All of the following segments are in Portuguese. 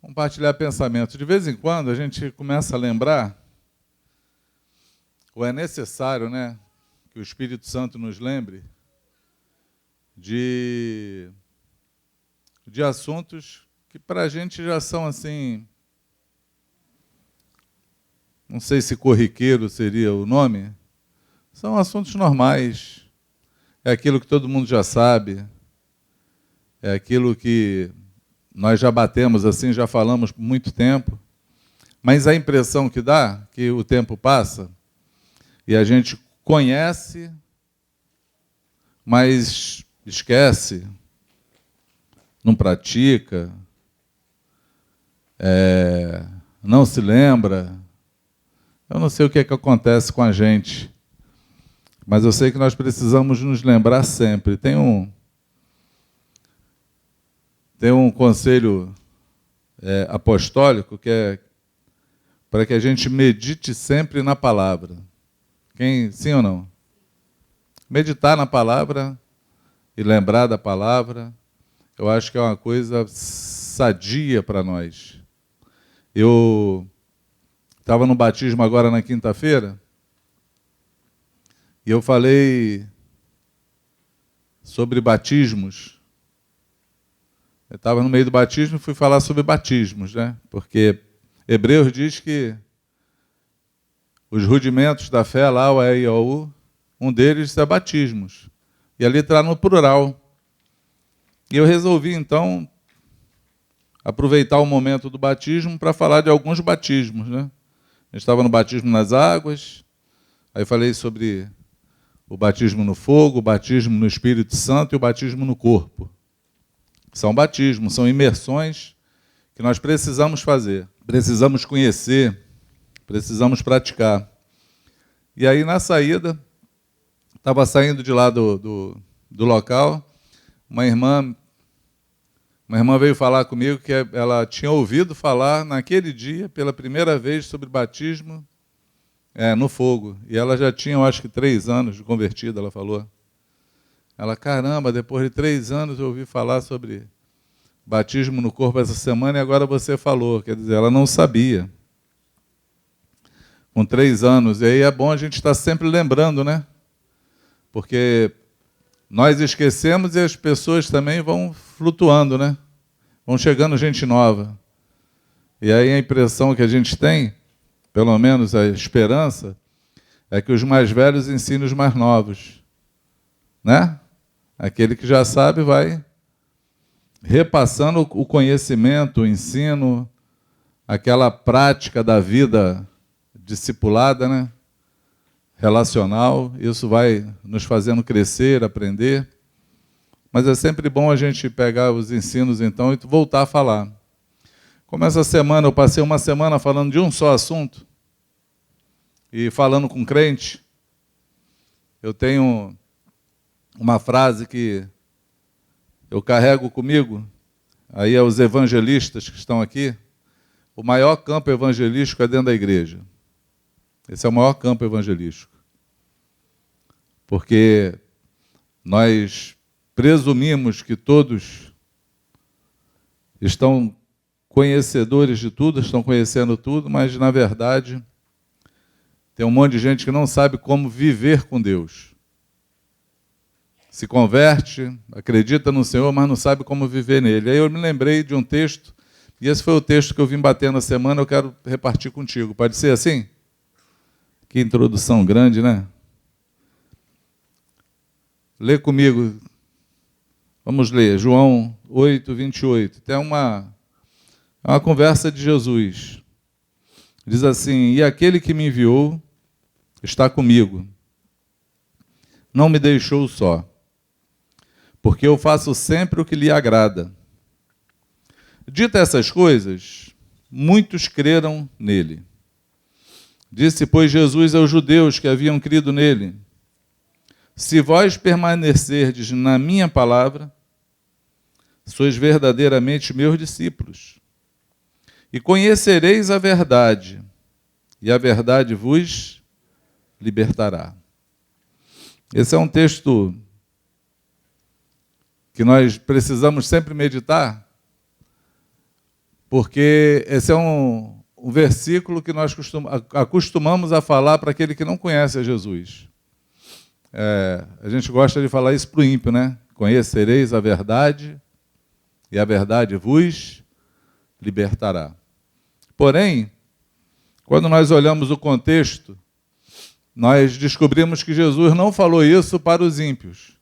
compartilhar pensamentos. De vez em quando a gente começa a lembrar, ou é necessário, né, que o Espírito Santo nos lembre de assuntos que para a gente já são assim, não sei se corriqueiro seria o nome, são assuntos normais, é aquilo que todo mundo já sabe, é aquilo que nós já batemos assim, já falamos por muito tempo, mas a impressão que dá, que o tempo passa, e a gente conhece, mas esquece, não pratica, não se lembra. Eu não sei o que é que acontece com a gente, mas eu sei que nós precisamos nos lembrar sempre. Tem um conselho apostólico que é para que a gente medite sempre na palavra. Sim ou não? Meditar na palavra e lembrar da palavra, eu acho que é uma coisa sadia para nós. Eu estava no batismo agora na quinta-feira e eu falei sobre batismos. Eu estava no meio do batismo e fui falar sobre batismos, né? Porque Hebreus diz que os rudimentos da fé, lá, o E e o U, um deles é batismos. E ali está no plural. E eu resolvi, então, aproveitar o momento do batismo para falar de alguns batismos, né? Eu estava no batismo nas águas, aí falei sobre o batismo no fogo, o batismo no Espírito Santo e o batismo no corpo. São batismos, são imersões que nós precisamos fazer, precisamos conhecer, precisamos praticar. E aí, na saída, estava saindo de lá do local, uma irmã veio falar comigo que ela tinha ouvido falar naquele dia, pela primeira vez, sobre batismo no fogo. E ela já tinha, eu acho que 3 anos de convertida, ela falou. Ela, caramba, depois de 3 anos eu ouvi falar sobre batismo no corpo essa semana e agora você falou. Quer dizer, ela não sabia. Com 3 anos. E aí é bom a gente estar sempre lembrando, né? Porque nós esquecemos e as pessoas também vão flutuando, né? Vão chegando gente nova. E aí a impressão que a gente tem, pelo menos a esperança, é que os mais velhos ensinem os mais novos. Né? Aquele que já sabe vai repassando o conhecimento, o ensino, aquela prática da vida discipulada, né? Relacional, isso vai nos fazendo crescer, aprender. Mas é sempre bom a gente pegar os ensinos, então, e voltar a falar. Como essa semana, eu passei uma semana falando de um só assunto, e falando com crente, eu tenho uma frase que eu carrego comigo, aí é os evangelistas que estão aqui, o maior campo evangelístico é dentro da igreja. Esse é o maior campo evangelístico. Porque nós presumimos que todos estão conhecedores de tudo, estão conhecendo tudo, mas, na verdade, tem um monte de gente que não sabe como viver com Deus. Se converte, acredita no Senhor, mas não sabe como viver nele. Aí eu me lembrei de um texto, e esse foi o texto que eu vim bater na semana, eu quero repartir contigo. Pode ser assim? Que introdução grande, né? Lê comigo. Vamos ler, João 8, 28. Tem uma conversa de Jesus. Diz assim, e aquele que me enviou está comigo. Não me deixou só, porque eu faço sempre o que lhe agrada. Dita essas coisas, muitos creram nele. Disse, pois, Jesus aos judeus que haviam crido nele, se vós permanecerdes na minha palavra, sois verdadeiramente meus discípulos, e conhecereis a verdade, e a verdade vos libertará. Esse é um texto que nós precisamos sempre meditar, porque esse é um versículo que nós acostumamos a falar para aquele que não conhece a Jesus. A gente gosta de falar isso para o ímpio, né? Conhecereis a verdade, e a verdade vos libertará. Porém, quando nós olhamos o contexto, nós descobrimos que Jesus não falou isso para os ímpios.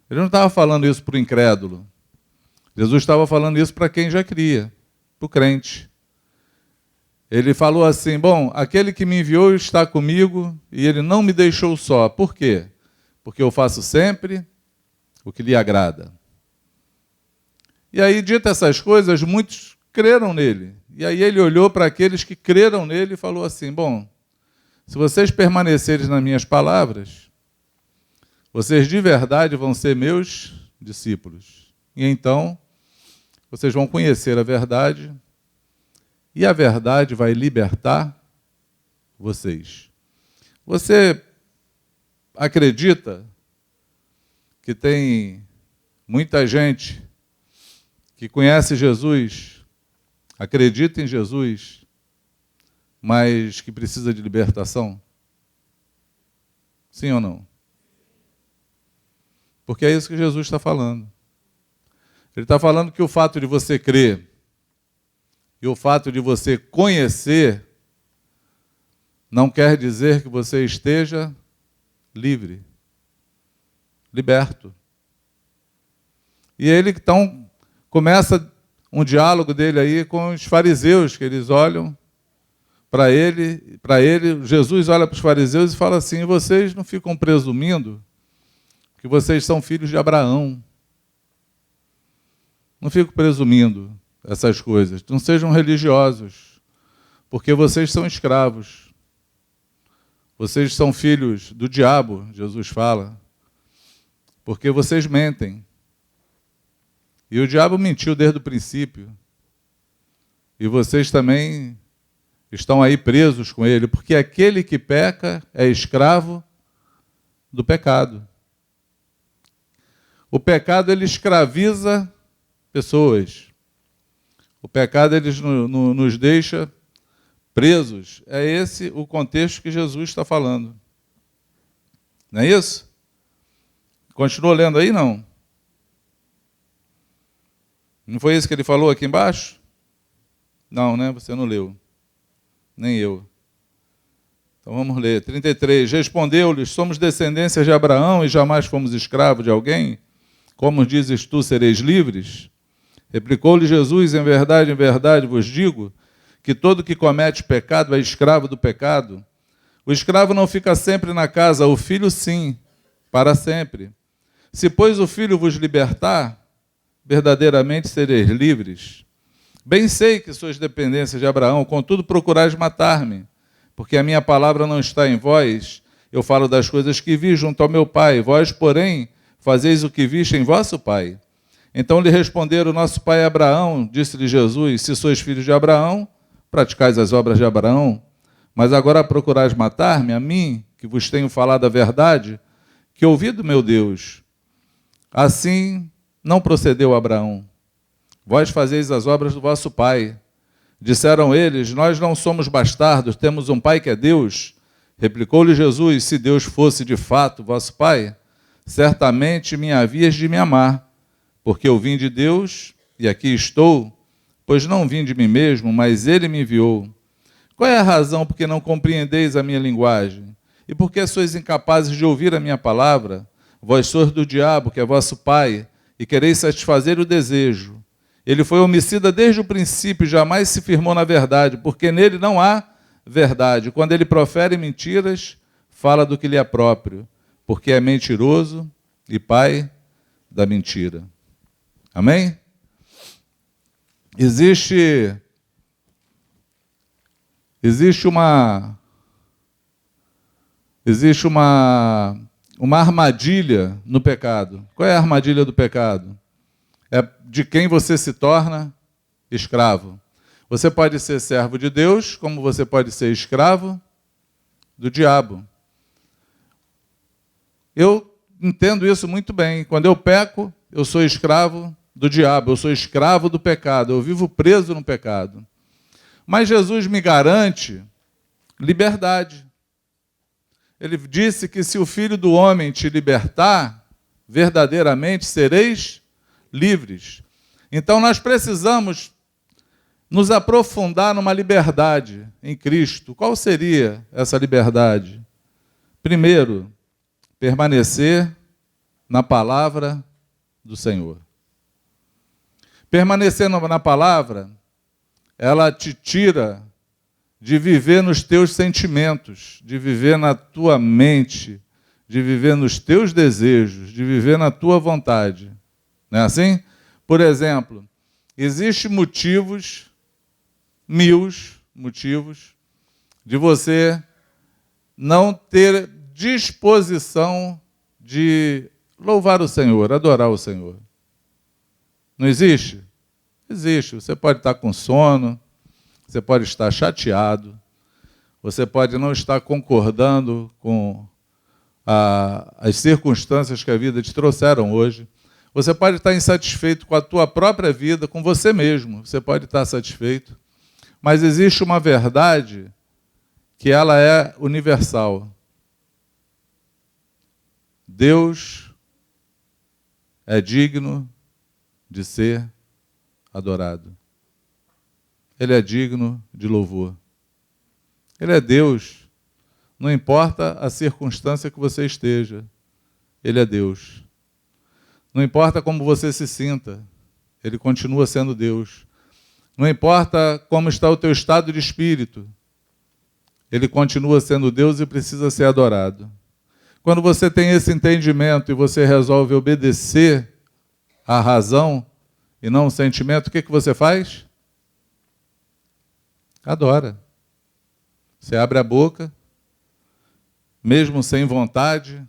Ele não estava falando isso para o incrédulo. Jesus estava falando isso para quem já cria, para o crente. Ele falou assim, bom, aquele que me enviou está comigo e ele não me deixou só. Por quê? Porque eu faço sempre o que lhe agrada. E aí, dito essas coisas, muitos creram nele. E aí ele olhou para aqueles que creram nele e falou assim, bom, se vocês permanecerem nas minhas palavras, vocês de verdade vão ser meus discípulos. E então, vocês vão conhecer a verdade, e a verdade vai libertar vocês. Você acredita que tem muita gente que conhece Jesus, acredita em Jesus, mas que precisa de libertação? Sim ou não? Porque é isso que Jesus está falando. Ele está falando que o fato de você crer e o fato de você conhecer não quer dizer que você esteja livre, liberto. E ele então começa um diálogo dele aí com os fariseus, que eles olham para ele, Jesus olha para os fariseus e fala assim, vocês não ficam presumindo que vocês são filhos de Abraão. Não fico presumindo essas coisas. Não sejam religiosos, porque vocês são escravos. Vocês são filhos do diabo, Jesus fala, porque vocês mentem. E o diabo mentiu desde o princípio. E vocês também estão aí presos com ele, porque aquele que peca é escravo do pecado. O pecado, ele escraviza pessoas. O pecado, ele nos deixa presos. É esse o contexto que Jesus está falando. Não é isso? Continua lendo aí, não? Não foi isso que ele falou aqui embaixo? Não, né? Você não leu. Nem eu. Então vamos ler. 33. Respondeu-lhes, somos descendências de Abraão e jamais fomos escravos de alguém? Como dizes tu, sereis livres? Replicou-lhe Jesus, em verdade vos digo, que todo que comete pecado é escravo do pecado. O escravo não fica sempre na casa, o filho sim, para sempre. Se, pois, o filho vos libertar, verdadeiramente sereis livres. Bem sei que sois dependências de Abraão, contudo procurais matar-me, porque a minha palavra não está em vós. Eu falo das coisas que vi junto ao meu Pai. Vós, porém, fazeis o que viste em vosso pai. Então lhe responderam, nosso pai Abraão, disse-lhe Jesus, se sois filhos de Abraão, praticais as obras de Abraão, mas agora procurais matar-me, a mim, que vos tenho falado a verdade, que ouvi do meu Deus. Assim não procedeu Abraão. Vós fazeis as obras do vosso pai. Disseram eles, nós não somos bastardos, temos um pai que é Deus. Replicou-lhe Jesus, se Deus fosse de fato vosso pai, certamente me havias de me amar, porque eu vim de Deus e aqui estou, pois não vim de mim mesmo, mas ele me enviou. Qual é a razão por que não compreendeis a minha linguagem? E por que sois incapazes de ouvir a minha palavra? Vós sois do diabo, que é vosso pai, e quereis satisfazer o desejo. Ele foi homicida desde o princípio, jamais se firmou na verdade, porque nele não há verdade. Quando ele profere mentiras, fala do que lhe é próprio, porque é mentiroso e pai da mentira. Amém? Existe uma armadilha no pecado. Qual é a armadilha do pecado? É de quem você se torna escravo. Você pode ser servo de Deus, como você pode ser escravo do diabo. Eu entendo isso muito bem. Quando eu peco, eu sou escravo do diabo, eu sou escravo do pecado, eu vivo preso no pecado. Mas Jesus me garante liberdade. Ele disse que se o Filho do Homem te libertar, verdadeiramente sereis livres. Então nós precisamos nos aprofundar numa liberdade em Cristo. Qual seria essa liberdade? Primeiro, permanecer na palavra do Senhor. Permanecer na palavra, ela te tira de viver nos teus sentimentos, de viver na tua mente, de viver nos teus desejos, de viver na tua vontade. Não é assim? Por exemplo, existem motivos, 1000 motivos, de você não ter disposição de louvar o Senhor, adorar o Senhor. Não existe? Existe. Você pode estar com sono, você pode estar chateado, você pode não estar concordando com as circunstâncias que a vida te trouxeram hoje. Você pode estar insatisfeito com a tua própria vida, com você mesmo. Você pode estar satisfeito. Mas existe uma verdade que ela é universal. Deus é digno de ser adorado. Ele é digno de louvor. Ele é Deus. Não importa a circunstância que você esteja. Ele é Deus. Não importa como você se sinta. Ele continua sendo Deus. Não importa como está o teu estado de espírito. Ele continua sendo Deus e precisa ser adorado. Quando você tem esse entendimento e você resolve obedecer à razão e não ao sentimento, o que você faz? Adora. Você abre a boca, mesmo sem vontade,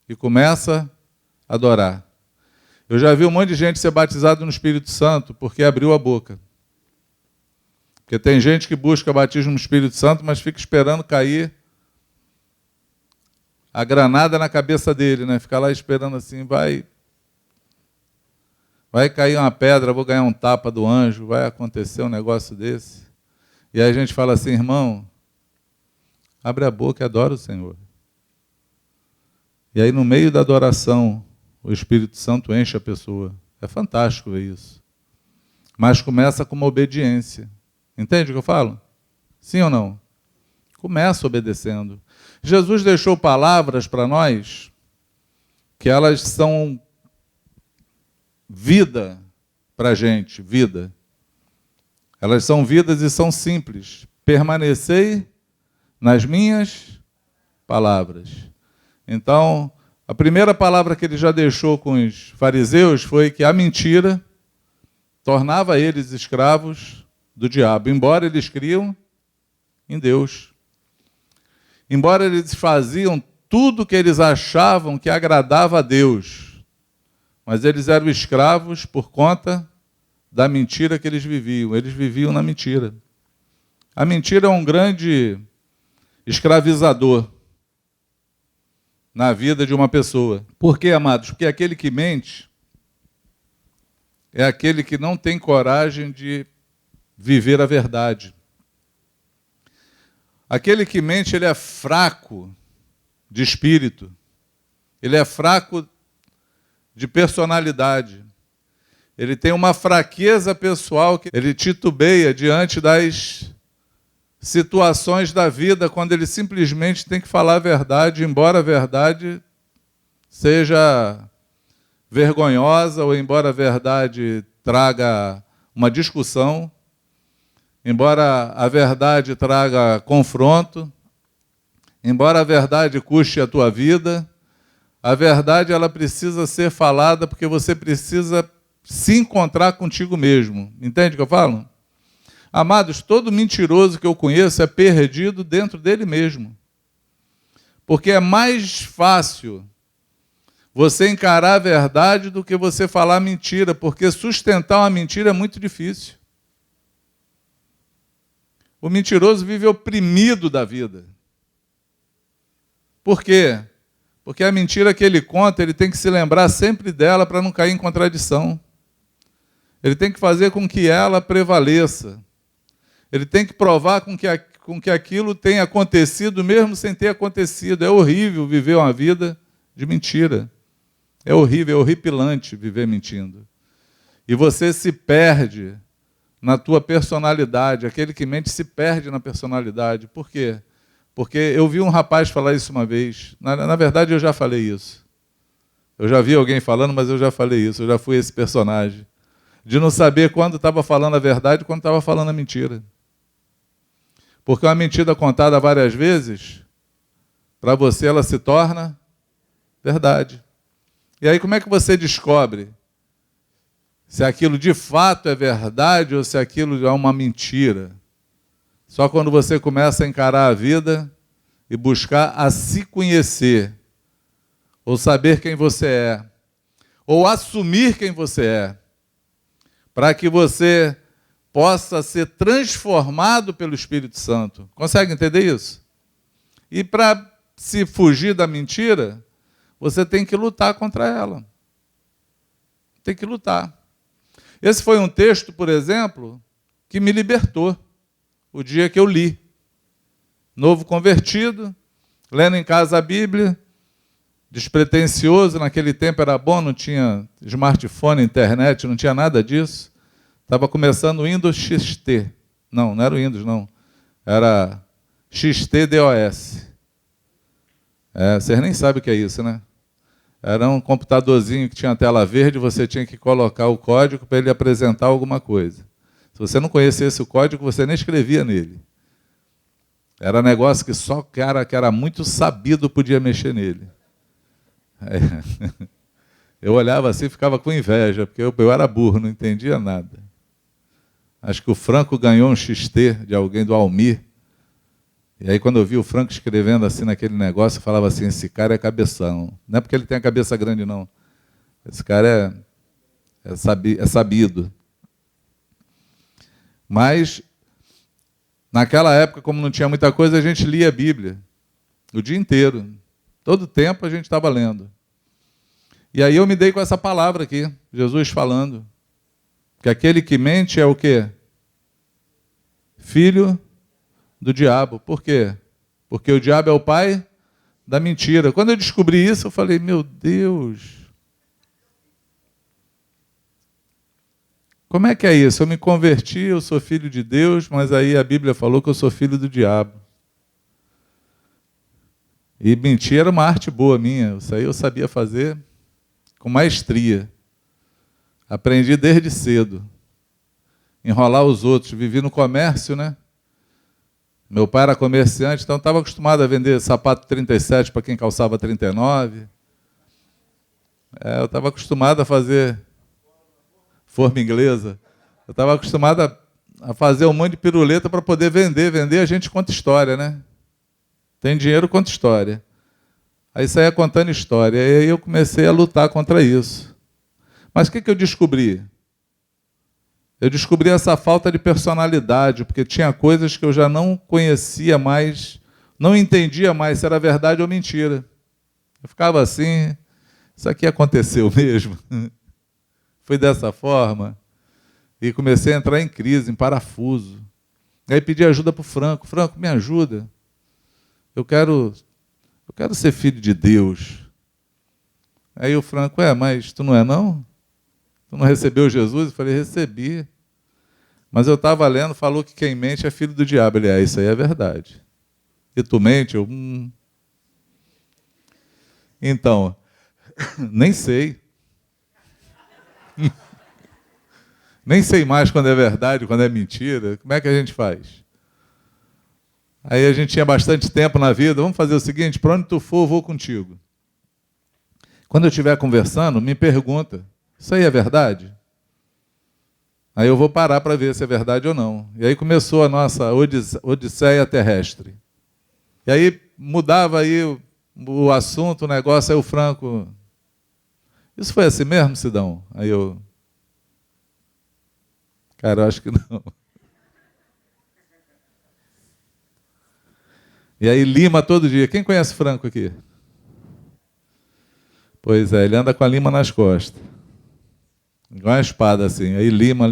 e começa a adorar. Eu já vi um monte de gente ser batizado no Espírito Santo porque abriu a boca. Porque tem gente que busca batismo no Espírito Santo, mas fica esperando cair a granada na cabeça dele, né? Fica lá esperando assim, vai cair uma pedra, vou ganhar um tapa do anjo, vai acontecer um negócio desse. E aí a gente fala assim, irmão, abre a boca e adora o Senhor. E aí no meio da adoração, o Espírito Santo enche a pessoa. É fantástico ver isso. Mas começa com uma obediência. Entende o que eu falo? Sim ou não? Começa obedecendo. Jesus deixou palavras para nós que elas são vida para a gente, vida. Elas são vidas e são simples. Permanecei nas minhas palavras. Então, a primeira palavra que ele já deixou com os fariseus foi que a mentira tornava eles escravos do diabo, embora eles criam em Deus. Embora eles faziam tudo o que eles achavam que agradava a Deus, mas eles eram escravos por conta da mentira que eles viviam. Eles viviam na mentira. A mentira é um grande escravizador na vida de uma pessoa. Por quê, amados? Porque aquele que mente é aquele que não tem coragem de viver a verdade. Aquele que mente, ele é fraco de espírito. Ele é fraco de personalidade. Ele tem uma fraqueza pessoal que ele titubeia diante das situações da vida, quando ele simplesmente tem que falar a verdade, embora a verdade seja vergonhosa ou embora a verdade traga uma discussão, embora a verdade traga confronto, embora a verdade custe a tua vida, a verdade ela precisa ser falada porque você precisa se encontrar contigo mesmo. Entende o que eu falo? Amados, todo mentiroso que eu conheço é perdido dentro dele mesmo. Porque é mais fácil você encarar a verdade do que você falar mentira, porque sustentar uma mentira é muito difícil. O mentiroso vive oprimido da vida. Por quê? Porque a mentira que ele conta, ele tem que se lembrar sempre dela para não cair em contradição. Ele tem que fazer com que ela prevaleça. Ele tem que provar com que aquilo tenha acontecido, mesmo sem ter acontecido. É horrível viver uma vida de mentira. É horrível, é horripilante viver mentindo. E você se perde na tua personalidade. Aquele que mente se perde na personalidade. Por quê? Porque eu vi um rapaz falar isso uma vez. Na verdade, eu já falei isso. Eu já vi alguém falando, mas eu já falei isso. Eu já fui esse personagem. De não saber quando estava falando a verdade e quando estava falando a mentira. Porque uma mentira contada várias vezes, para você ela se torna verdade. E aí como é que você descobre se aquilo de fato é verdade ou se aquilo é uma mentira? Só quando você começa a encarar a vida e buscar a se conhecer, ou saber quem você é, ou assumir quem você é, para que você possa ser transformado pelo Espírito Santo. Consegue entender isso? E para se fugir da mentira, você tem que lutar contra ela. Tem que lutar. Esse foi um texto, por exemplo, que me libertou o dia que eu li. Novo convertido, lendo em casa a Bíblia, despretensioso, naquele tempo era bom, não tinha smartphone, internet, não tinha nada disso. Estava começando o Windows XT. Não era o Windows, não. Era XT-DOS. Vocês nem sabem o que é isso, né? Era um computadorzinho que tinha tela verde, você tinha que colocar o código para ele apresentar alguma coisa. Se você não conhecesse o código, você nem escrevia nele. Era negócio que só cara que era muito sabido podia mexer nele. Eu olhava assim e ficava com inveja, porque eu era burro, não entendia nada. Acho que o Franco ganhou um XT de alguém do Almir. E aí quando eu vi o Franco escrevendo assim naquele negócio, eu falava assim, esse cara é cabeção. Não é porque ele tem a cabeça grande, não. Esse cara é sabido. Mas, naquela época, como não tinha muita coisa, a gente lia a Bíblia o dia inteiro. Todo tempo a gente estava lendo. E aí eu me dei com essa palavra aqui, Jesus falando. Que aquele que mente é o quê? Filho do diabo. Por quê? Porque o diabo é o pai da mentira. Quando eu descobri isso, eu falei, meu Deus. Como é que é isso? Eu me converti, eu sou filho de Deus, mas aí a Bíblia falou que eu sou filho do diabo. E mentir era uma arte boa minha. Isso aí eu sabia fazer com maestria. Aprendi desde cedo. Enrolar os outros. Vivi no comércio, né? Meu pai era comerciante, então estava acostumado a vender sapato 37 para quem calçava 39. Eu estava acostumado a fazer forma inglesa. Eu estava acostumado a fazer um monte de piruleta para poder vender. Vender a gente conta história, né? Tem dinheiro, conta história. Aí saía contando história. E aí eu comecei a lutar contra isso. Mas o que eu descobri? Eu descobri essa falta de personalidade, porque tinha coisas que eu já não conhecia mais, não entendia mais se era verdade ou mentira. Eu ficava assim, isso aqui aconteceu mesmo? Foi dessa forma? E comecei a entrar em crise, em parafuso. Aí pedi ajuda para o Franco. Franco, me ajuda. Eu quero ser filho de Deus. Aí o Franco, mas tu não é não? Tu não recebeu Jesus? Eu falei, recebi. Mas eu estava lendo, falou que quem mente é filho do diabo. Ele, isso aí é verdade. E tu mente? Eu, Então, nem sei. Nem sei mais quando é verdade, quando é mentira. Como é que a gente faz? Aí a gente tinha bastante tempo na vida. Vamos fazer o seguinte, para onde tu for, eu vou contigo. Quando eu estiver conversando, me pergunta, isso aí é verdade? Aí eu vou parar para ver se é verdade ou não. E aí começou a nossa odisseia terrestre. E aí mudava aí o assunto, o negócio, aí o Franco... Isso foi assim mesmo, Sidão? Aí eu... Cara, eu acho que não. E aí lima todo dia. Quem conhece Franco aqui? Pois é, ele anda com a lima nas costas. igual uma espada assim. Aí lima.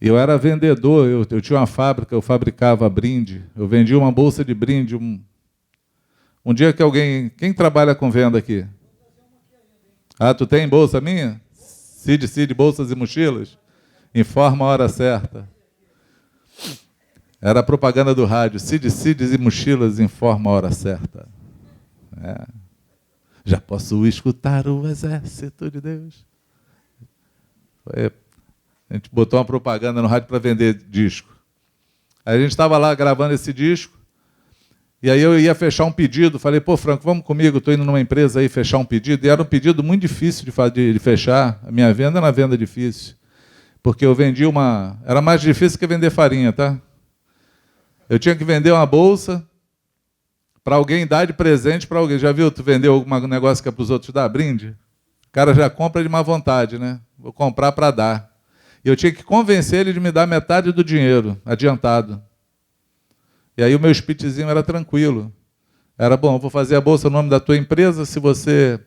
E eu era vendedor, eu tinha uma fábrica, eu fabricava brinde. Eu vendia uma bolsa de brinde. Um dia que alguém... Quem trabalha com venda aqui? Ah, tu tem bolsa minha? Cid, bolsas e mochilas? Informa a hora certa. Era a propaganda do rádio. Cid e mochilas, informa a hora certa. É. Já posso escutar o exército de Deus. A gente botou uma propaganda no rádio para vender disco. Aí a gente estava lá gravando esse disco, e aí eu ia fechar um pedido. Falei, pô, Franco, vamos comigo, estou indo numa empresa aí fechar um pedido. E era um pedido muito difícil de fechar. A minha venda era uma venda difícil. Porque eu vendi uma... Era mais difícil que vender farinha, tá? Eu tinha que vender uma bolsa para alguém dar de presente para alguém. Já viu, tu vendeu algum negócio que é para os outros dar brinde? O cara já compra de má vontade, né? Vou comprar para dar. E eu tinha que convencer ele de me dar metade do dinheiro, adiantado. E aí o meu speechzinho era tranquilo. Era, bom, eu vou fazer a bolsa no nome da tua empresa, se você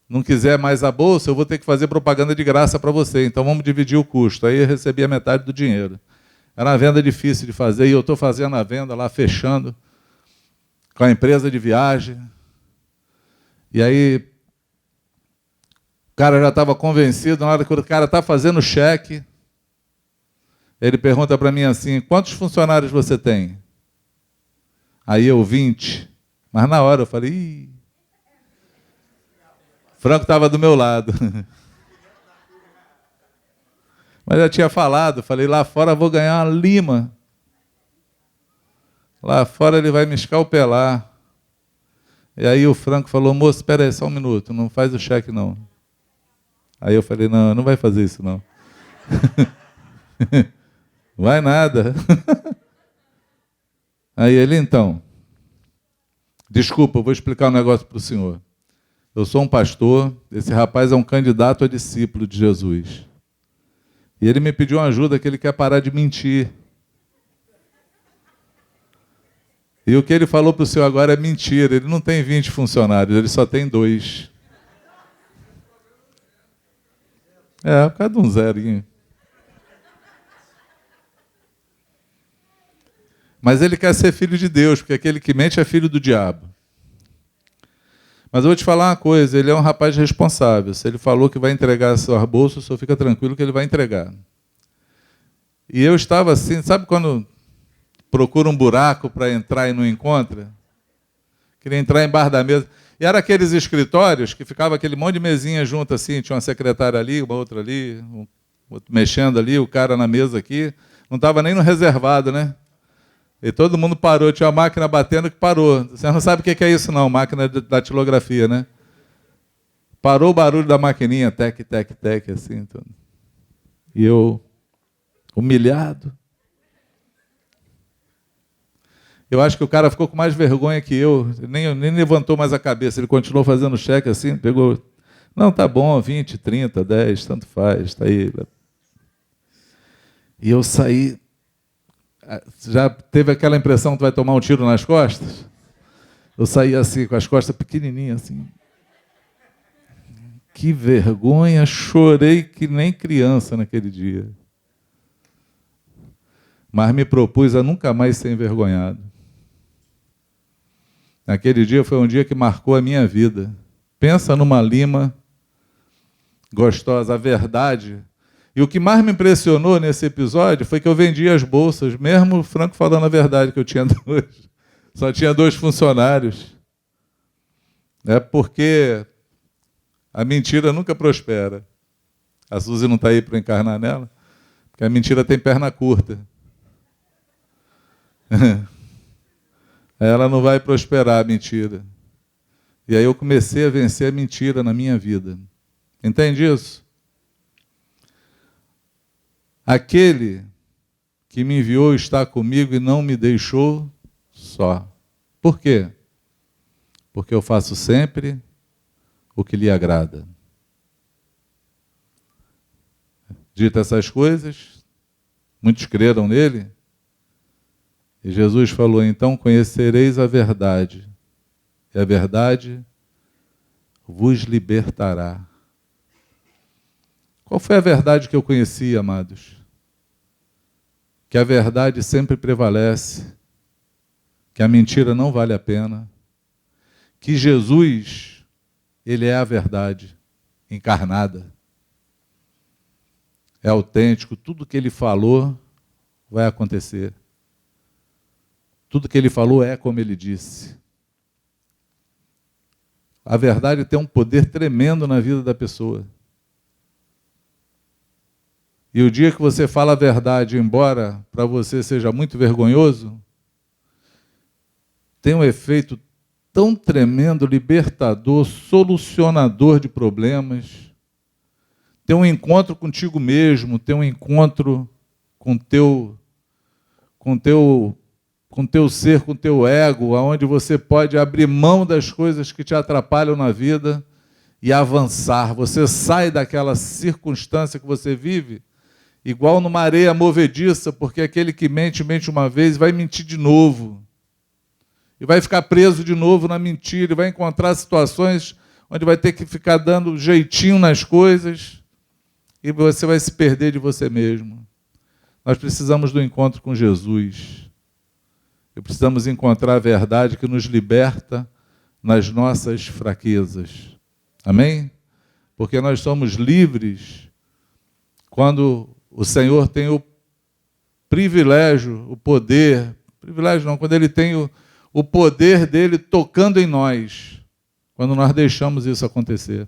não quiser mais a bolsa, eu vou ter que fazer propaganda de graça para você, então vamos dividir o custo. Aí eu recebia metade do dinheiro. Era uma venda difícil de fazer, e eu estou fazendo a venda lá, fechando, com a empresa de viagem. E aí... O cara já estava convencido, na hora que o cara está fazendo o cheque, ele pergunta para mim assim, quantos funcionários você tem? Aí eu, 20. Mas na hora eu falei, ih. Franco estava do meu lado. Mas eu tinha falado, falei, lá fora eu vou ganhar uma lima. Lá fora ele vai me escalpelar. E aí o Franco falou, moço, espera aí só um minuto, não faz o cheque não. Aí eu falei, não vai fazer isso não. Vai nada. Aí ele, então, desculpa, eu vou explicar um negócio para o senhor. Eu sou um pastor, esse rapaz é um candidato a discípulo de Jesus. E ele me pediu uma ajuda que ele quer parar de mentir. E o que ele falou para o senhor agora é mentira. Ele não tem 20 funcionários, ele só tem 2. É, por causa de um zerinho. Mas ele quer ser filho de Deus, porque aquele que mente é filho do diabo. Mas eu vou te falar uma coisa, ele é um rapaz responsável. Se ele falou que vai entregar a sua bolsa, só fica tranquilo que ele vai entregar. E eu estava assim, sabe quando procura um buraco para entrar e não encontra? Queria entrar embaixo da mesa. E era aqueles escritórios que ficava aquele monte de mesinha junto assim, tinha uma secretária ali, uma outra ali, um outro mexendo ali, o cara na mesa aqui. Não estava nem no reservado, né? E todo mundo parou, tinha uma máquina batendo que parou. Você não sabe o que é isso não, máquina da datilografia, né? Parou o barulho da maquininha, tec, tec, tec, assim. Tudo. E eu, humilhado. Eu acho que o cara ficou com mais vergonha que eu, nem levantou mais a cabeça, ele continuou fazendo cheque assim, pegou, não, tá bom, 20, 30, 10, tanto faz, tá aí. E eu saí, já teve aquela impressão que tu vai tomar um tiro nas costas? Eu saí assim, com as costas pequenininhas assim. Que vergonha, chorei que nem criança naquele dia. Mas me propus a nunca mais ser envergonhado. Aquele dia foi um dia que marcou a minha vida. Pensa numa lima gostosa, a verdade. E o que mais me impressionou nesse episódio foi que eu vendi as bolsas, mesmo o Franco falando a verdade, que eu tinha 2. Só tinha 2 funcionários. É porque a mentira nunca prospera. A Suzy não está aí para encarnar nela, porque a mentira tem perna curta. Ela não vai prosperar, a mentira. E aí eu comecei a vencer a mentira na minha vida. Entende isso? Aquele que me enviou está comigo e não me deixou só. Por quê? Porque eu faço sempre o que lhe agrada. Dito essas coisas, muitos creram nele. E Jesus falou, então conhecereis a verdade, e a verdade vos libertará. Qual foi a verdade que eu conheci, amados? Que a verdade sempre prevalece, que a mentira não vale a pena, que Jesus, ele é a verdade encarnada, é autêntico, tudo que ele falou vai acontecer. Tudo que ele falou é como ele disse. A verdade tem um poder tremendo na vida da pessoa. E o dia que você fala a verdade, embora para você seja muito vergonhoso, tem um efeito tão tremendo, libertador, solucionador de problemas. Tem um encontro contigo mesmo, tem um encontro com teu ser, com teu ego, onde você pode abrir mão das coisas que te atrapalham na vida e avançar. Você sai daquela circunstância que você vive igual numa areia movediça, porque aquele que mente, mente uma vez e vai mentir de novo. E vai ficar preso de novo na mentira, e vai encontrar situações onde vai ter que ficar dando jeitinho nas coisas e você vai se perder de você mesmo. Nós precisamos do encontro com Jesus. E precisamos encontrar a verdade que nos liberta nas nossas fraquezas. Amém? Porque nós somos livres quando o Senhor tem o privilégio, o poder, privilégio não, quando Ele tem o poder dele tocando em nós, quando nós deixamos isso acontecer.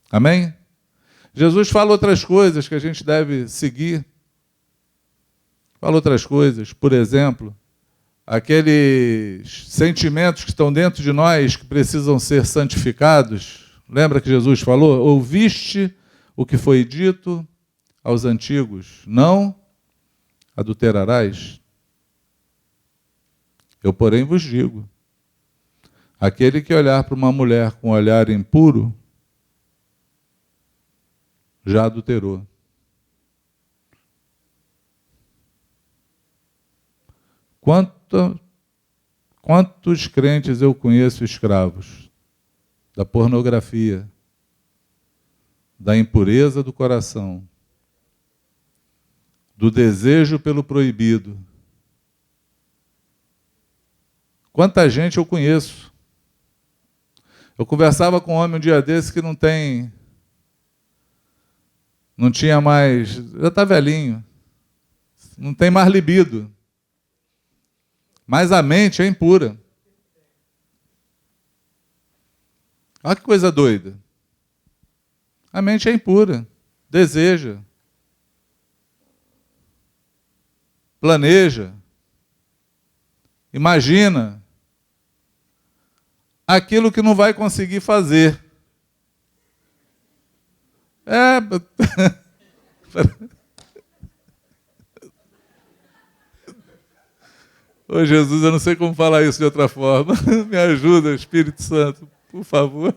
Amém? Jesus fala outras coisas que a gente deve seguir. Fala outras coisas, por exemplo, aqueles sentimentos que estão dentro de nós que precisam ser santificados. Lembra que Jesus falou? Ouviste o que foi dito aos antigos, não adulterarás. Eu, porém, vos digo, aquele que olhar para uma mulher com um olhar impuro, já adulterou. Quantos crentes eu conheço escravos da pornografia, da impureza do coração, do desejo pelo proibido. Quanta gente eu conheço. Eu conversava com um homem um dia desse que não tinha mais, já está velhinho, não tem mais libido. Mas a mente é impura. Olha que coisa doida. A mente é impura, deseja, planeja, imagina aquilo que não vai conseguir fazer. Ô Jesus, eu não sei como falar isso de outra forma. Me ajuda, Espírito Santo, por favor.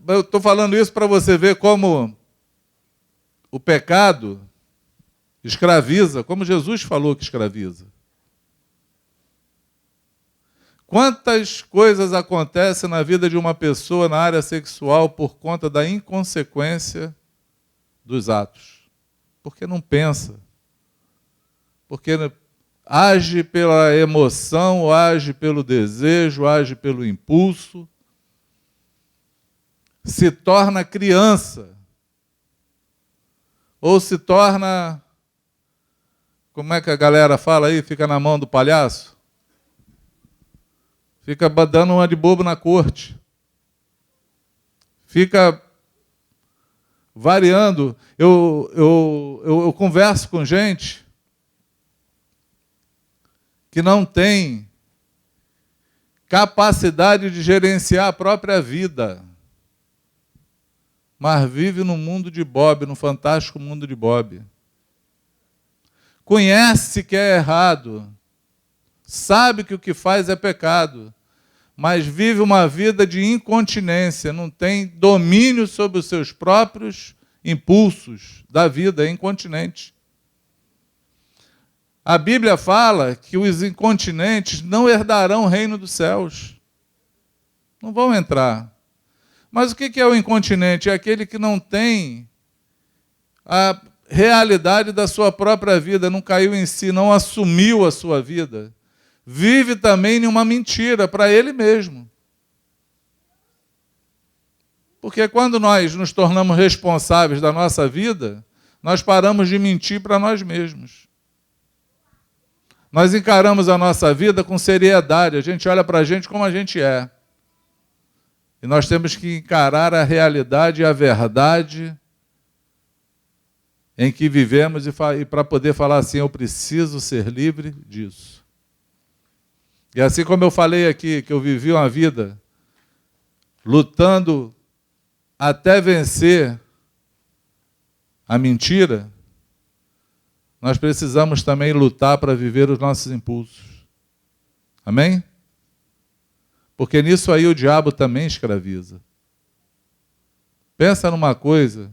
Eu estou falando isso para você ver como o pecado escraviza, como Jesus falou que escraviza. Quantas coisas acontecem na vida de uma pessoa na área sexual por conta da inconsequência dos atos? Porque não pensa. Porque age pela emoção, age pelo desejo, age pelo impulso. Se torna criança. Ou se torna, como é que a galera fala aí? Fica na mão do palhaço? Fica dando uma de bobo na corte. Fica variando. Eu converso com gente que não tem capacidade de gerenciar a própria vida, mas vive no mundo de Bob, no fantástico mundo de Bob. Conhece que é errado, sabe que o que faz é pecado, mas vive uma vida de incontinência, não tem domínio sobre os seus próprios impulsos da vida, é incontinente. A Bíblia fala que os incontinentes não herdarão o reino dos céus. Não vão entrar. Mas o que é o incontinente? É aquele que não tem a realidade da sua própria vida, não caiu em si, não assumiu a sua vida. Vive também em uma mentira para ele mesmo. Porque quando nós nos tornamos responsáveis da nossa vida, nós paramos de mentir para nós mesmos. Nós encaramos a nossa vida com seriedade, a gente olha para a gente como a gente é. E nós temos que encarar a realidade e a verdade em que vivemos e para poder falar assim, eu preciso ser livre disso. E assim como eu falei aqui, que eu vivi uma vida lutando até vencer a mentira, nós precisamos também lutar para viver os nossos impulsos. Amém? Porque nisso aí o diabo também escraviza. Pensa numa coisa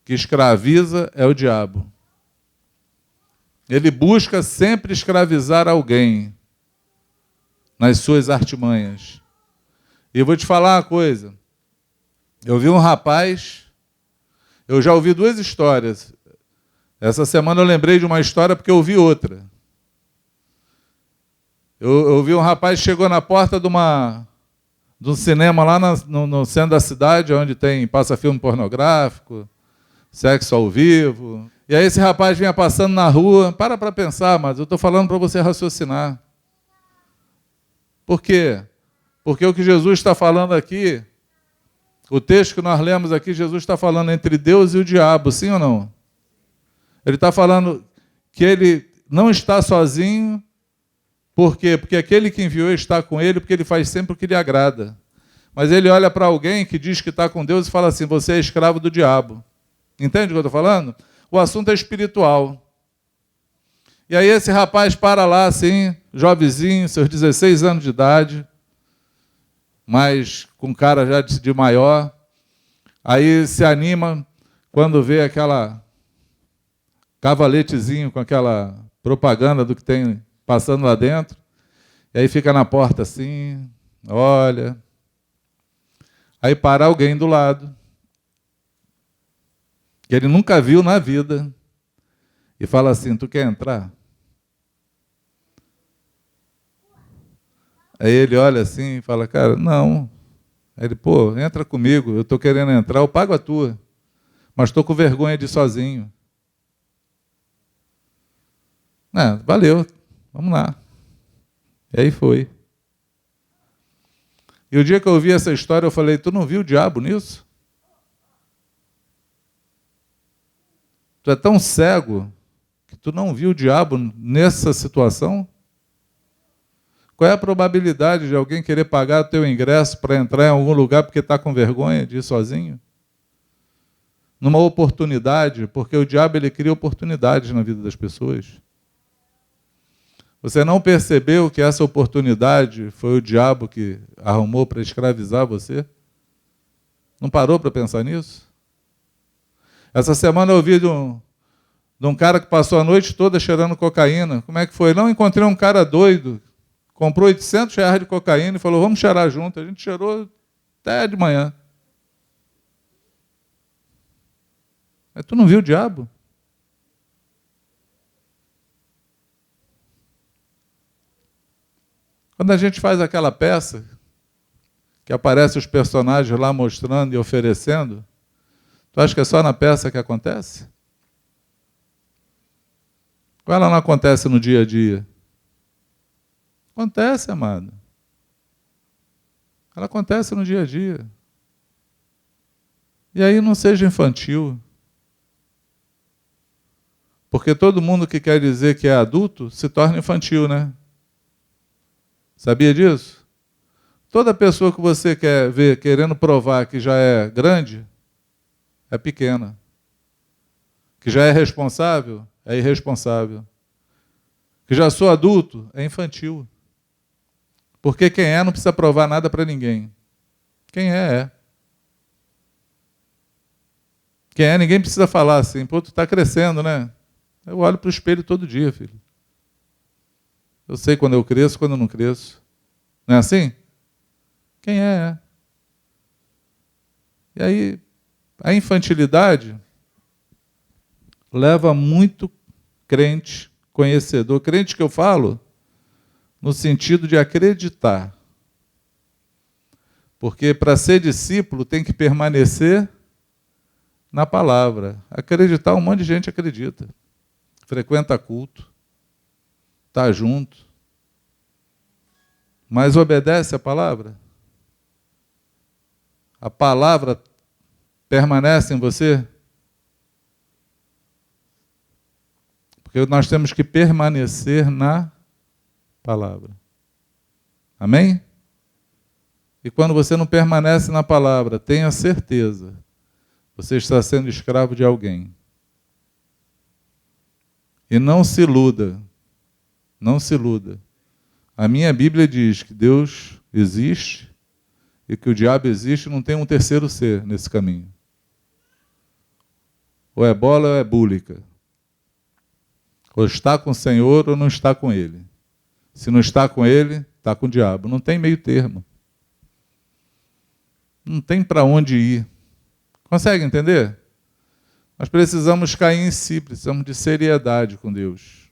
que escraviza é o diabo. Ele busca sempre escravizar alguém nas suas artimanhas. E eu vou te falar uma coisa. Eu vi um rapaz, eu já ouvi duas histórias. Essa semana eu lembrei de uma história porque eu ouvi outra. Eu vi um rapaz que chegou na porta de um cinema lá no centro da cidade, onde passa filme pornográfico, sexo ao vivo. E aí esse rapaz vinha passando na rua. Para pensar, mas eu estou falando para você raciocinar. Por quê? Porque o que Jesus está falando aqui, o texto que nós lemos aqui, Jesus está falando entre Deus e o diabo, sim ou não? Ele está falando que ele não está sozinho. Por quê? Porque aquele que enviou está com ele, porque ele faz sempre o que lhe agrada. Mas ele olha para alguém que diz que está com Deus e fala assim, você é escravo do diabo. Entende o que eu estou falando? O assunto é espiritual. E aí esse rapaz para lá, assim, jovenzinho, seus 16 anos de idade, mas com cara já de maior. Aí se anima quando vê aquela cavaletezinho com aquela propaganda do que tem passando lá dentro. E aí fica na porta assim, olha. Aí para alguém do lado, que ele nunca viu na vida, e fala assim, tu quer entrar? Aí ele olha assim e fala, cara, não. Aí ele, pô, entra comigo, eu estou querendo entrar, eu pago a tua, mas estou com vergonha de ir sozinho. Valeu, vamos lá. E aí foi. E o dia que eu ouvi essa história, eu falei, tu não viu o diabo nisso? Tu é tão cego que tu não viu o diabo nessa situação? Qual é a probabilidade de alguém querer pagar o teu ingresso para entrar em algum lugar porque está com vergonha de ir sozinho? Numa oportunidade, porque o diabo ele cria oportunidades na vida das pessoas. Você não percebeu que essa oportunidade foi o diabo que arrumou para escravizar você? Não parou para pensar nisso? Essa semana eu ouvi de um cara que passou a noite toda cheirando cocaína. Como é que foi? Não, encontrei um cara doido, comprou R$800 de cocaína e falou, vamos cheirar junto. A gente cheirou até de manhã. Mas tu não viu o diabo? Quando a gente faz aquela peça, que aparece os personagens lá mostrando e oferecendo, tu acha que é só na peça que acontece? Ou ela não acontece no dia a dia? Acontece, amado. Ela acontece no dia a dia. E aí não seja infantil. Porque todo mundo que quer dizer que é adulto se torna infantil, né? Sabia disso? Toda pessoa que você quer ver querendo provar que já é grande, é pequena. Que já é responsável, é irresponsável. Que já sou adulto, é infantil. Porque quem é não precisa provar nada para ninguém. Quem é. Quem é, ninguém precisa falar assim, pô, tu está crescendo, né? Eu olho para o espelho todo dia, filho. Eu sei quando eu cresço, quando eu não cresço. Não é assim? Quem é. E aí, a infantilidade leva muito crente, conhecedor, crente que eu falo, no sentido de acreditar. Porque para ser discípulo tem que permanecer na palavra. Acreditar, um monte de gente acredita. Frequenta culto, está junto, mas obedece a palavra? A palavra permanece em você? Porque nós temos que permanecer na palavra. Amém? E quando você não permanece na palavra, tenha certeza, você está sendo escravo de alguém. E não se iluda, não se iluda. A minha Bíblia diz que Deus existe e que o diabo existe, não tem um terceiro ser nesse caminho. Ou é bola ou é búlica. Ou está com o Senhor ou não está com Ele. Se não está com Ele, está com o diabo. Não tem meio termo. Não tem para onde ir. Consegue entender? Nós precisamos cair em si, precisamos de seriedade com Deus.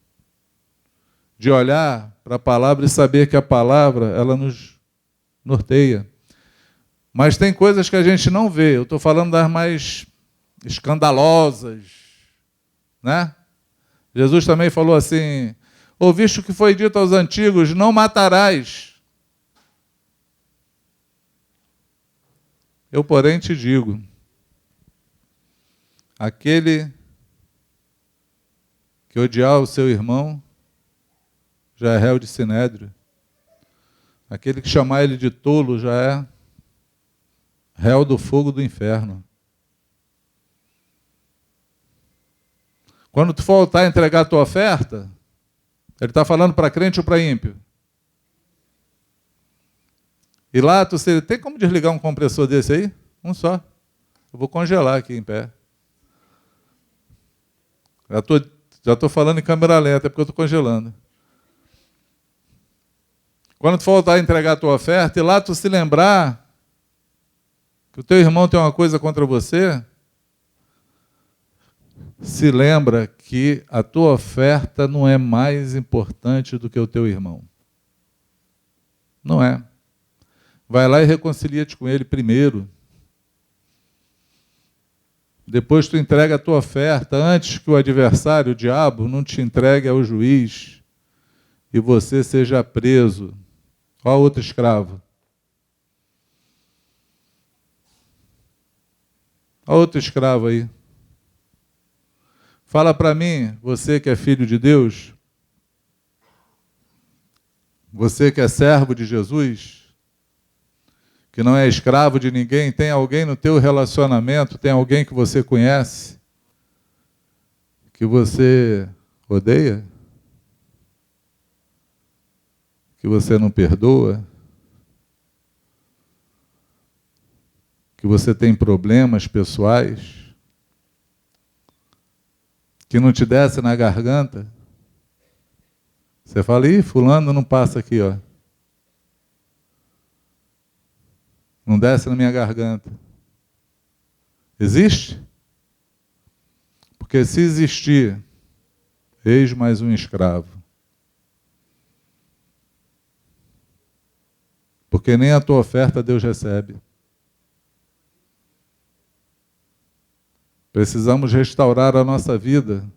De olhar para a palavra e saber que a palavra, ela nos norteia. Mas tem coisas que a gente não vê. Eu estou falando das mais escandalosas, né? Jesus também falou assim: ouviste o que foi dito aos antigos, não matarás. Eu, porém, te digo, aquele que odiar o seu irmão já é réu de sinédrio. Aquele que chamar ele de tolo já é réu do fogo do inferno. Quando tu for voltar a entregar a tua oferta, ele está falando para crente ou para ímpio? E lá, tem como desligar um compressor desse aí? Um só. Eu vou congelar aqui em pé. Já estou falando em câmera lenta, é porque eu estou congelando. Quando tu for voltar a entregar a tua oferta, e lá tu se lembrar que o teu irmão tem uma coisa contra você, se lembra que a tua oferta não é mais importante do que o teu irmão. Não é. Vai lá e reconcilia-te com ele primeiro. Depois tu entrega a tua oferta, antes que o adversário, o diabo, não te entregue ao juiz e você seja preso. Olha outro escravo. Olha outro escravo aí. Fala para mim, você que é filho de Deus, você que é servo de Jesus, que não é escravo de ninguém, tem alguém no teu relacionamento, tem alguém que você conhece, que você odeia, que você não perdoa, que você tem problemas pessoais, que não te desce na garganta. Você fala, ih, fulano não passa aqui, ó. Não desce na minha garganta. Existe? Porque se existir, eis mais um escravo. Porque nem a tua oferta Deus recebe. Precisamos restaurar a nossa vida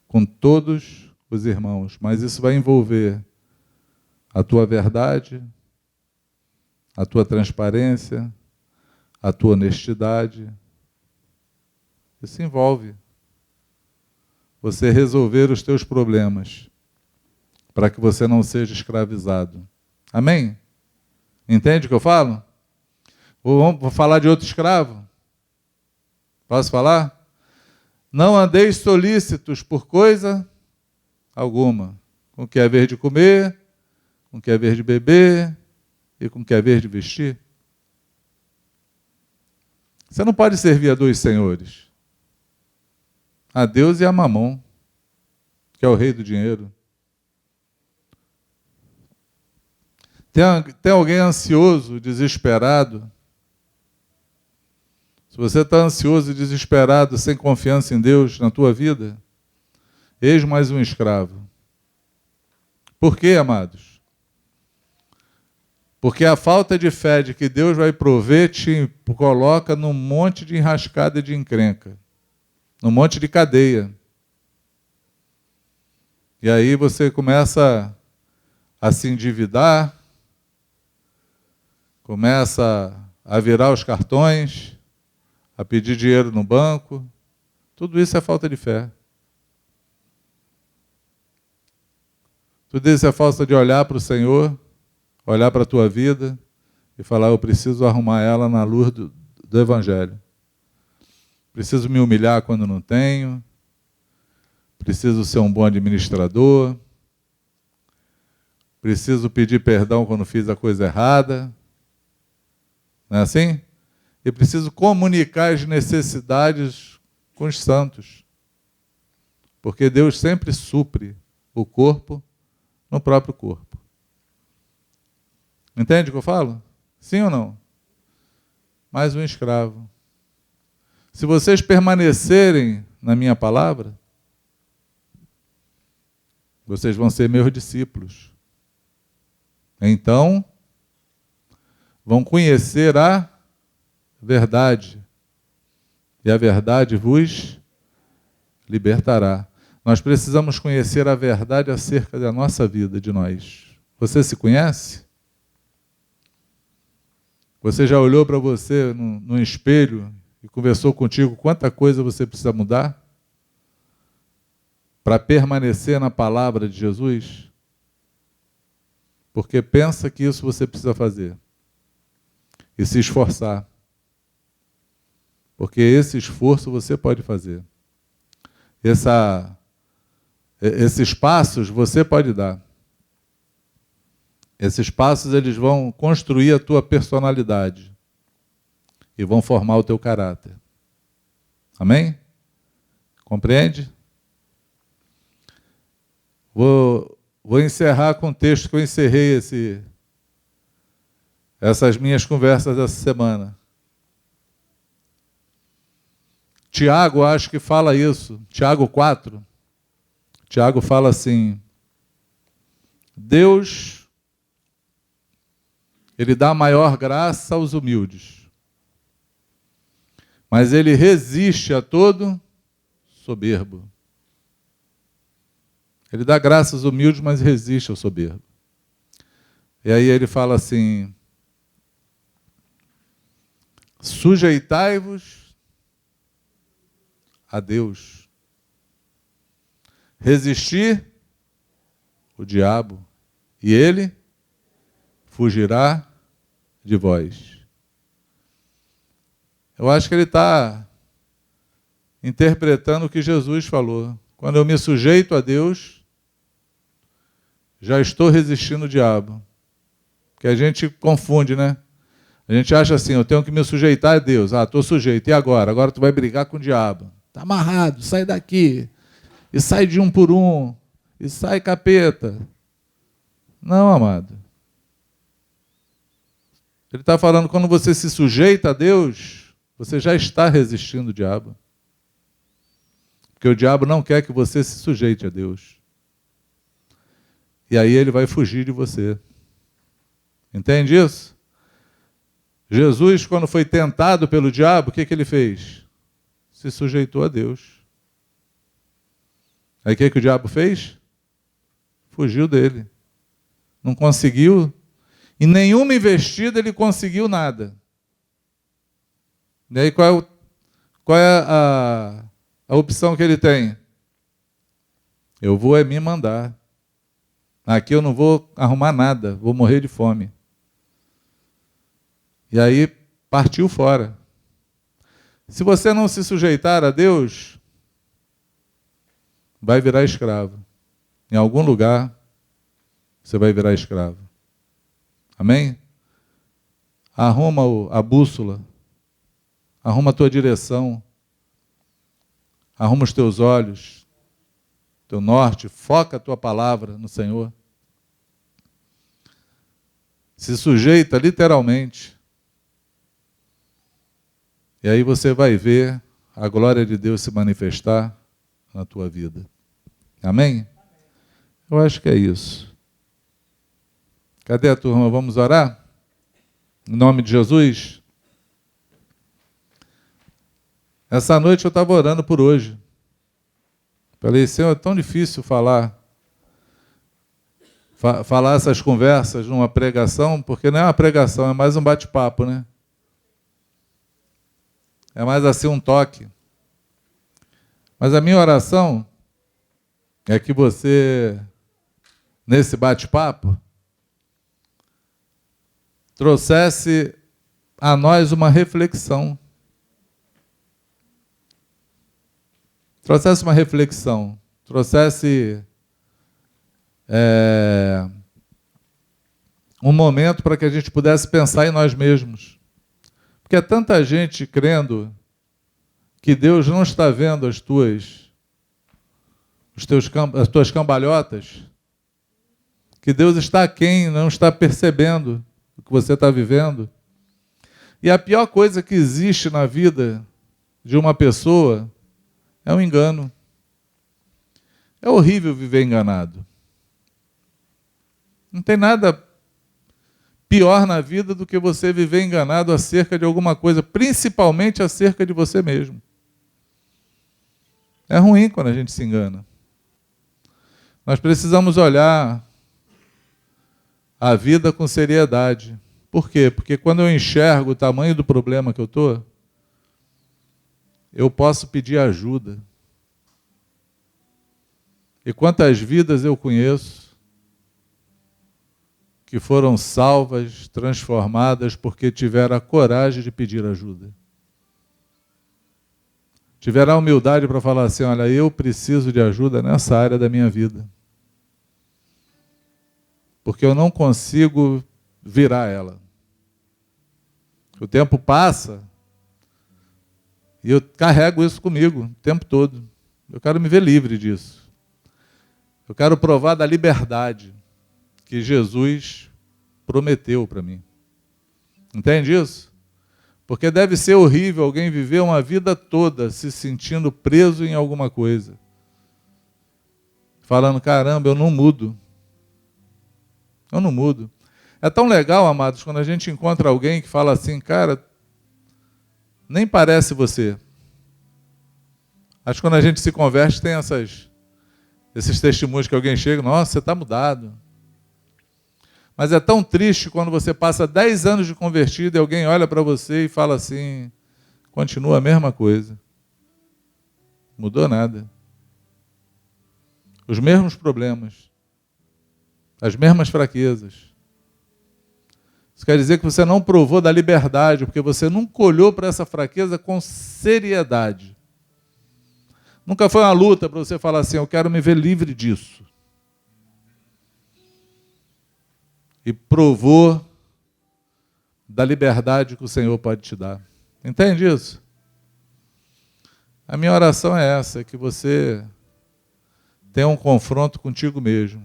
com todos os irmãos, mas isso vai envolver a tua verdade, a tua transparência, a tua honestidade. Isso envolve você resolver os teus problemas para que você não seja escravizado. Amém? Entende o que eu falo? Vou falar de outro escravo? Posso falar? Não andeis solícitos por coisa alguma, com o que é haver de comer, com o que é haver de beber e com o que é haver de vestir. Você não pode servir a dois senhores, a Deus e a Mamon, que é o rei do dinheiro. Tem alguém ansioso, desesperado, Se você está ansioso e desesperado, sem confiança em Deus na tua vida, eis mais um escravo. Por quê, amados? Porque a falta de fé de que Deus vai prover te coloca num monte de enrascada e de encrenca, num monte de cadeia. E aí você começa a se endividar, começa a virar os cartões, a pedir dinheiro no banco. Tudo isso é falta de fé. Tudo isso é falta de olhar para o Senhor, olhar para a tua vida e falar, eu preciso arrumar ela na luz do Evangelho. Preciso me humilhar quando não tenho. Preciso ser um bom administrador. Preciso pedir perdão quando fiz a coisa errada. Não é assim? E preciso comunicar as necessidades com os santos. Porque Deus sempre supre o corpo no próprio corpo. Entende o que eu falo? Sim ou não? Mais um escravo. Se vocês permanecerem na minha palavra, vocês vão ser meus discípulos. Então, vão conhecer a verdade. E a verdade vos libertará. Nós precisamos conhecer a verdade acerca da nossa vida, de nós. Você se conhece? Você já olhou para você no espelho e conversou contigo quanta coisa você precisa mudar para permanecer na palavra de Jesus? Porque pensa que isso você precisa fazer e se esforçar. Porque esse esforço você pode fazer. Esses passos você pode dar. Esses passos eles vão construir a tua personalidade e vão formar o teu caráter. Amém? Compreende? Vou encerrar com o texto que eu encerrei essas minhas conversas dessa semana. Tiago, acho que fala isso. Tiago 4. Tiago fala assim: Deus, Ele dá maior graça aos humildes, mas Ele resiste a todo soberbo. Ele dá graça aos humildes, mas resiste ao soberbo. E aí ele fala assim: sujeitai-vos a Deus. Resistir o diabo, e ele fugirá de vós. Eu acho que ele está interpretando o que Jesus falou. Quando eu me sujeito a Deus, já estou resistindo o diabo. Porque a gente confunde, né? A gente acha assim, eu tenho que me sujeitar a Deus. Ah, estou sujeito. E agora? Agora tu vai brigar com o diabo. Está amarrado, sai daqui. E sai de um por um. E sai capeta. Não, amado. Ele está falando, quando você se sujeita a Deus, você já está resistindo o diabo. Porque o diabo não quer que você se sujeite a Deus. E aí ele vai fugir de você. Entende isso? Jesus, quando foi tentado pelo diabo, o que ele fez? Se sujeitou a Deus. Aí o que o diabo fez? Fugiu dele. Não conseguiu. Em nenhuma investida ele conseguiu nada. E aí qual é a opção que ele tem? Eu vou me mandar. Aqui eu não vou arrumar nada, vou morrer de fome. E aí partiu fora. Se você não se sujeitar a Deus, vai virar escravo. Em algum lugar, você vai virar escravo. Amém? Arruma a bússola. Arruma a tua direção. Arruma os teus olhos. Teu norte. Foca a tua palavra no Senhor. Se sujeita literalmente. E aí você vai ver a glória de Deus se manifestar na tua vida. Amém? Eu acho que é isso. Cadê a turma? Vamos orar? Em nome de Jesus? Essa noite eu estava orando por hoje. Falei, Senhor, é tão difícil falar essas conversas numa pregação, porque não é uma pregação, é mais um bate-papo, né? É mais assim um toque. Mas a minha oração é que você, nesse bate-papo, trouxesse a nós uma reflexão. Trouxesse uma reflexão. Trouxesse um momento para que a gente pudesse pensar em nós mesmos. Porque há tanta gente crendo que Deus não está vendo as tuas cambalhotas, que Deus está aquém, não está percebendo o que você está vivendo. E a pior coisa que existe na vida de uma pessoa é o engano. É horrível viver enganado. Não tem nada pior na vida do que você viver enganado acerca de alguma coisa, principalmente acerca de você mesmo. É ruim quando a gente se engana. Nós precisamos olhar a vida com seriedade. Por quê? Porque quando eu enxergo o tamanho do problema que eu estou, eu posso pedir ajuda. E quantas vidas eu conheço que foram salvas, transformadas, porque tiveram a coragem de pedir ajuda. Tiveram a humildade para falar assim, olha, eu preciso de ajuda nessa área da minha vida. Porque eu não consigo virar ela. O tempo passa e eu carrego isso comigo o tempo todo. Eu quero me ver livre disso. Eu quero provar da liberdade que Jesus prometeu para mim. Entende isso? Porque deve ser horrível alguém viver uma vida toda se sentindo preso em alguma coisa. Falando, caramba, eu não mudo. Eu não mudo. É tão legal, amados, quando a gente encontra alguém que fala assim, cara, nem parece você. Acho que quando a gente se converte tem esses testemunhos que alguém chega, nossa, você está mudado. Mas é tão triste quando você passa 10 anos de convertido e alguém olha para você e fala assim, continua a mesma coisa. Mudou nada. Os mesmos problemas. As mesmas fraquezas. Isso quer dizer que você não provou da liberdade, porque você nunca olhou para essa fraqueza com seriedade. Nunca foi uma luta para você falar assim, eu quero me ver livre disso. E provou da liberdade que o Senhor pode te dar. Entende isso? A minha oração é essa, que você tenha um confronto contigo mesmo.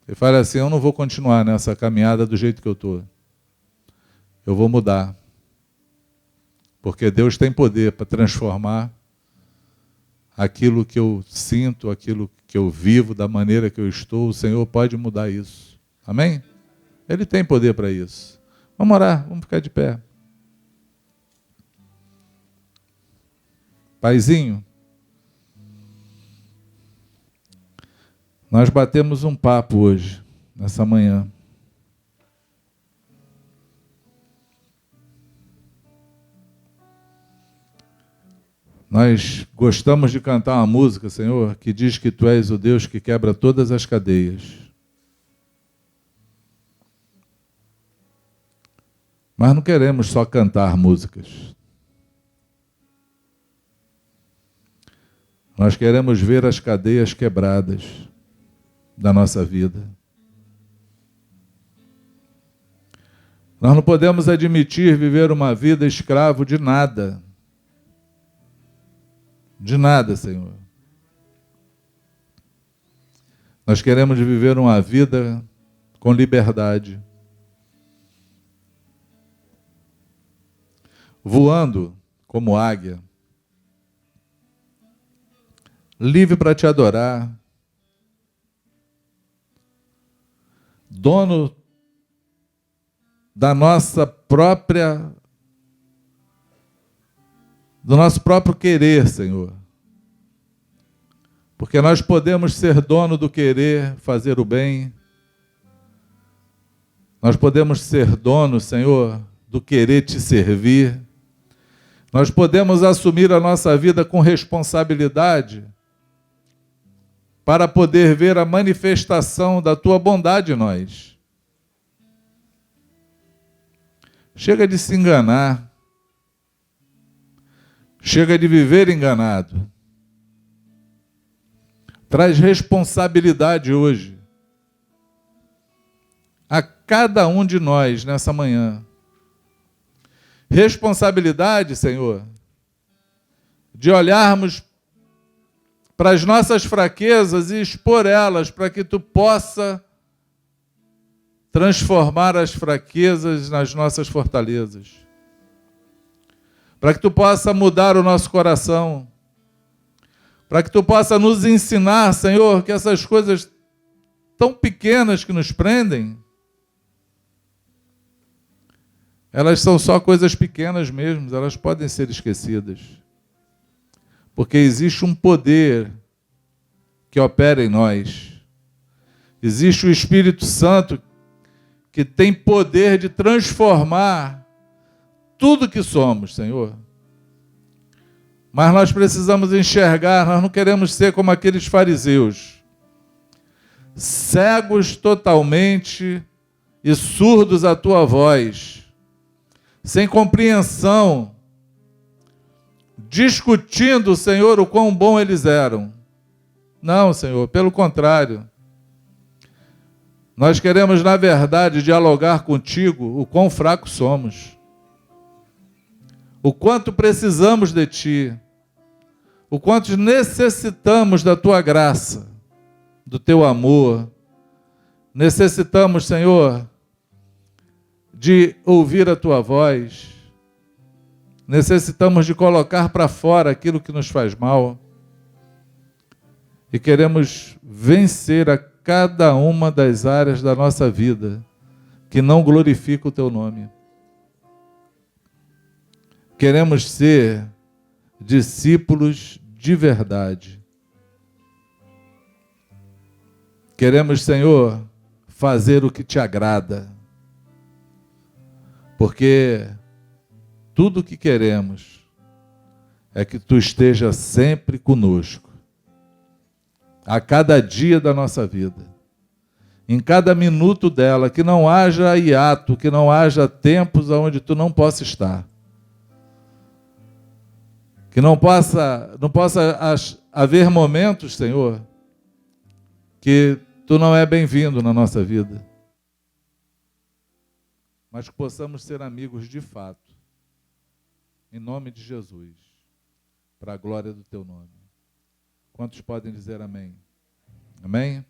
E fale assim, eu não vou continuar nessa caminhada do jeito que eu estou. Eu vou mudar. Porque Deus tem poder para transformar aquilo que eu sinto, aquilo que eu vivo, da maneira que eu estou, o Senhor pode mudar isso. Amém? Ele tem poder para isso. Vamos orar, vamos ficar de pé. Paizinho, nós batemos um papo hoje, nessa manhã. Nós gostamos de cantar uma música, Senhor, que diz que Tu és o Deus que quebra todas as cadeias. Mas não queremos só cantar músicas. Nós queremos ver as cadeias quebradas da nossa vida. Nós não podemos admitir viver uma vida escravo de nada. De nada, Senhor. Nós queremos viver uma vida com liberdade. voando como águia, livre para te adorar, dono do nosso próprio querer, Senhor. Porque nós podemos ser dono do querer fazer o bem. Nós podemos ser dono, Senhor, do querer te servir. Nós podemos assumir a nossa vida com responsabilidade para poder ver a manifestação da tua bondade em nós. Chega de se enganar. Chega de viver enganado. Traz responsabilidade hoje a cada um de nós nessa manhã. Responsabilidade, Senhor, de olharmos para as nossas fraquezas e expor elas para que Tu possa transformar as fraquezas nas nossas fortalezas. Para que Tu possa mudar o nosso coração. Para que Tu possa nos ensinar, Senhor, que essas coisas tão pequenas que nos prendem, elas são só coisas pequenas mesmo, elas podem ser esquecidas. Porque existe um poder que opera em nós. Existe o Espírito Santo que tem poder de transformar tudo que somos, Senhor. Mas nós precisamos enxergar, nós não queremos ser como aqueles fariseus, cegos totalmente e surdos à Tua voz, sem compreensão, discutindo, Senhor, o quão bom eles eram. Não, Senhor, pelo contrário. Nós queremos, na verdade, dialogar contigo o quão fracos somos. O quanto precisamos de Ti. O quanto necessitamos da Tua graça, do Teu amor. Necessitamos, Senhor, de ouvir a Tua voz. Necessitamos de colocar para fora aquilo que nos faz mal. E queremos vencer a cada uma das áreas da nossa vida que não glorifica o Teu nome. Queremos ser discípulos de verdade. Queremos, Senhor, fazer o que Te agrada. Porque tudo o que queremos é que Tu esteja sempre conosco. A cada dia da nossa vida. Em cada minuto dela, que não haja hiato, que não haja tempos onde Tu não possa estar. Que não possa haver momentos, Senhor, que Tu não é bem-vindo na nossa vida. Mas que possamos ser amigos de fato. Em nome de Jesus. Para a glória do Teu nome. Quantos podem dizer amém? Amém?